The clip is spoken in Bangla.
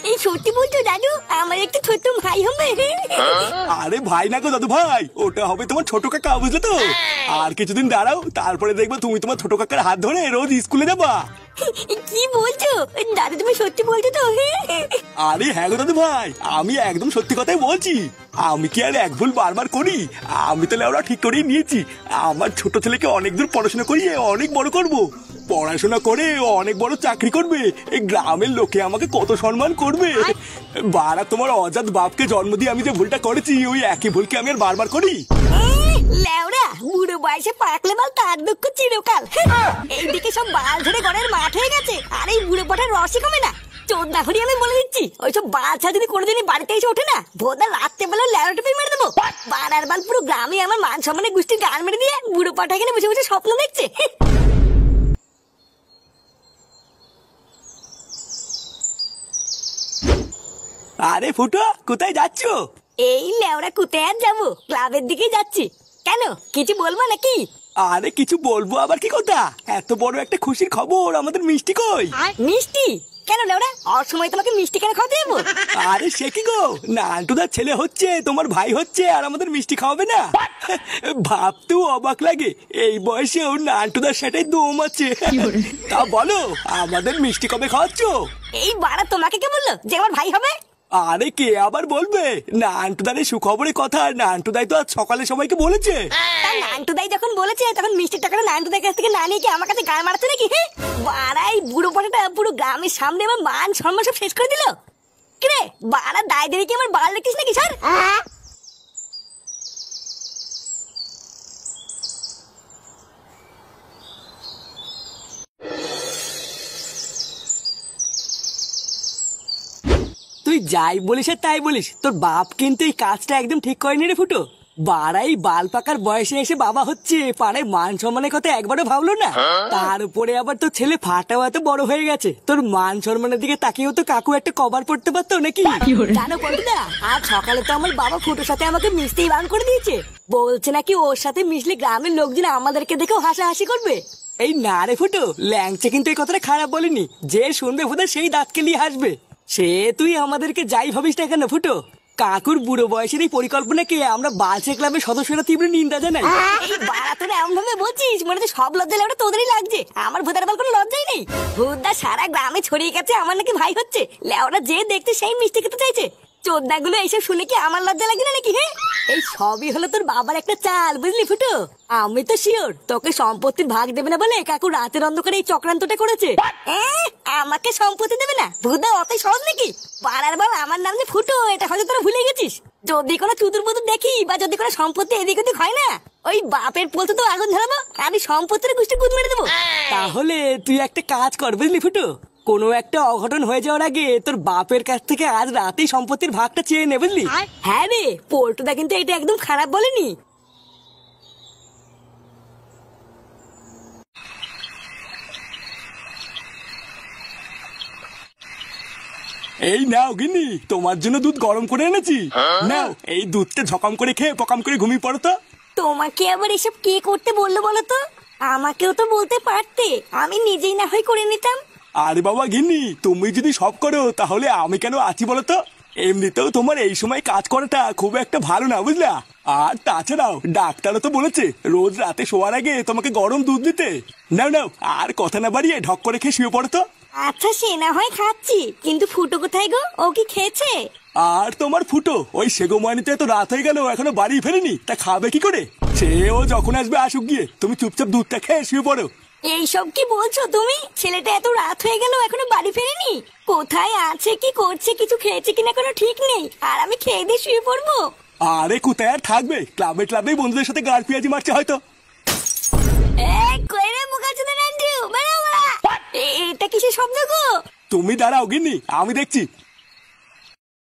এই সত্যি বলছো দাদু, আমার একটা ছোট্ট ভাই হবে? আরে ভাই না গো দাদু ভাই, ওটা হবে তোমার ছোট কাকা, বুঝলে তো? আর কিছুদিন দাঁড়াও, তারপরে দেখবে তুমি তোমার ছোট কাকার হাত ধরে রোজ স্কুলে যাবা। কি বলছো দাদু, তুমি সত্যি বলছো তো? আরে হ্যাঁ গো দাদু ভাই, আমি একদম সত্যি কথাই বলছি। আমি কি আর এক ভুল বারবার করি? আমি তাহলে ওরা ঠিক করেই নিয়েছি, আমার ছোট ছেলেকে অনেক দূর পড়াশোনা করিয়ে অনেক বড় করব। পড়াশোনা করে অনেক বড় চাকরি করবে, এই গ্রামের লোকে আমাকে কত সম্মান করবে। বারা তোমার অজাত বাপকে জন্ম দিয়ে আমি যে ভুলটা করেছি, ওই একই ভুলকে আমি আর বারবার করি? লেওরা, বুড়ো বয়সে পাকলে বাল তার দুঃখ চিরকাল। এইদিকে সব বাল ধরে ঘরের মাঠ হয়ে গেছে, আর এই বুড়ো পটার রসই কমে না। চোদ্দা হরি আমি বলে দিচ্ছি, ওইসব বাচ্চা যদি কোনোদিনই বাড়িতে এসে ওঠে না, ভোদা রাত্রে বেলা লেওটা পেয়ে মেরে দেবো। বাড়ার বাল পুরো গ্রামে আমার মান সম্মানের গোষ্ঠীর গান মেরে দিয়ে বুড়ো পাঠা এখানে বসে বসে স্বপ্ন দেখছে। আরে ফুটো, কোথায় যাচ্ছ? এই লেওরা কোথায় আর যাবো, ক্লাবের দিকে যাচ্ছি। কেন, কিছু বলবো নাকি? আরে কিছু বলবো আবার কি কথা, এত বড় একটা খুশির খবর, আমাদের মিষ্টি কই? মিষ্টি? কেন লেওরা, অসময় তোমাকে মিষ্টি কেন খাওয়াতে যাবো? আরে সে কি গো, নান্টুদার ছেলে হচ্ছে, তোমার ভাই হচ্ছে, আর আমাদের মিষ্টি খাওয়াবে না? ভাবতেও অবাক লাগে, এই বয়সেও নান্টুদার সাথে দম আছে। তা বলো, আমাদের মিষ্টি কবে খাওয়াচ্ছ? এই বাড়া তোমাকে কে বললো যে আমার ভাই হবে? আরে কে আবার বলবে, নান্টুদারের সুখবরের কথা নান্টুদাই তো আজ সকালে সবাইকে বলেছে। নান্টুদাই যখন বলেছে, তখন মিষ্টির টাকাটা নান্টুদার কাছ থেকে না নিয়ে কি আমার কাছে গান মারাচ্ছে নাকি? বাড়াই বুড়ো পটাটা পুরো গ্রামের সামনে আমার মান সম্মান সব শেষ করে দিল। কিরে বাড়া, দায় দেরি কি আমার বাল রেখিস নাকি স্যার? তুই যাই বলিস আর তাই বলিস, তোর বাপ কিন্তু এই কাজটা একদম ঠিক করেনি রে ফুটো। বাড়াই বাল পাকার বয়সে এসে বাবা হচ্ছে, পাড়ায় মান সম্মানের কথা একবারও ভাবলো না। তার উপরে আবার তোর ছেলে ফাটাও এত বড় হয়ে গেছে, তোর মান সম্মানের দিকে তাকিয়েও তো কাকু একটা কভার পড়তে পারতো নাকি? জানো পল্টুদা, আজ সকালে তো আমার বাবা ফুটোর সাথে আমাকে মিশতেই বারণ করে দিয়েছে। বলছে নাকি ওর সাথে মিশলে গ্রামের লোকজন আমাদেরকে দেখেও হাসাহাসি করবে। এই না রে ফুটো, ল্যাংচে কিন্তু এই কথাটা খারাপ বলেনি, যে শুনবে ফুটো সেই দাঁতকে নিয়ে হাসবে। সে তুই আমাদেরকে যাই ভাবিস না কেন ফুটো, কাকুর বুড়ো বয়সের এই পরিকল্পনাকে আমরা বালছে ক্লাবের সদস্যরা তীব্র নিন্দা জানাই। এই বাড়া তোরা এমন ভাবে বলছিস, মনে হচ্ছে সব লজ্জা লেওটা তোদেরই লাগছে, আমার ভোদার বাল কোনো লজ্জাই নেই। ভোদা সারা গ্রামে ছড়িয়ে গেছে আমার নাকি ভাই হচ্ছে, লেওরা যে দেখতে সেই মিষ্টি খেতে চাইছে। চোদ্দা গুলো এইসব শুনে কি আমার লজ্জা লাগে না নাকি? হ্যাঁ, এই সবই হলো তোর বাবার একটা চাল, বুঝলি ফুটো? আমি তো শিওর তোকে সম্পত্তির ভাগ দেবে না বলে কাকু রাতের অন্ধকারে এই চক্রান্তটা করেছে। আমাকে সম্পত্তি দেবে না, ভোদা অতই সহজ নাকি? পাড়ার বল আমার নাম যে ফুটো, এটা হয়তো তোরা ভুলে গেছিস। যদি কোনো চুতুর বুতুর দেখি বা যদি কোনো সম্পত্তি এদিক ওদিক হয় না, ওই বাপের পোলতে তো আগুন ধরাবো, আমি সম্পত্তির গোষ্ঠী গুদ মেরে দেবো। তাহলে তুই একটা কাজ কর বুঝলি ফুটো, কোনো একটা অঘটন হয়ে যাওয়ার আগে তোর বাপের কাছ থেকে আজ রাতেই সম্পত্তির ভাগটা চেয়ে নে, বুঝলি? হ্যাঁ রে, পোল্টুদা কিন্তু এটা একদম খারাপ বলেনি। এই নাও গিন্নি, তোমার জন্য দুধ গরম করে এনেছি। নাও, এই দুধটা ঝকাম করে খেয়ে পকাম করে ঘুমিয়ে পড়ো তো। তোমাকে আবার এসব কে করতে বললো বলো তো? আমাকেও তো বলতে পারতে, আমি নিজেই না হয় করে নিতাম। আরে বাবা গিন্নি, তুমি যদি সব করো তাহলে আমি কেন আছি বলো তো? এমনিতেও তোমার এই সময় কাজ করাটা খুব একটা ভালো না, বুঝলা? আর তাছাড়াও ডাক্তারও তো বলেছে রোজ রাতে শোয়ার আগে তোমাকে গরম দুধ দিতে। নাও নাও, আর কথা না বাড়িয়ে ঢক করে খেয়ে শুয়ে পড়ো তো। আচ্ছা সে না হয় খাচ্ছি, কিন্তু ফুটো কোথায় গো? ও কি খেয়েছে? আর তোমার ফুটো ওই সেগোমানিতে তো রাত হয়ে গেল, এখনো বাড়ি ফেরেনি, তা খাবে কি করে? সে ও যখন আসবে আসুক গিয়ে, তুমি চুপচাপ দুধটা খেয়ে শুয়ে পড়ো। এইসব কি বলছো তুমি? ছেলেটা এত রাত হয়ে গেল এখনো বাড়ি ফেরেনি, কোথায় আছে কি করছে, কিছু খেয়েছে কিনা কোনো ঠিক নেই, আর আমি খেয়ে দিয়ে শুয়ে পড়বো? আরে কোথায় আর থাকবে, ক্লাবে ক্লাবেই বন্ধুদের সাথে গাড় পেঁয়াজি মারছে হয়তো। এটা কিসের শব্দ গো? তুমি দাঁড়াও গিন্নি, আমি দেখছি।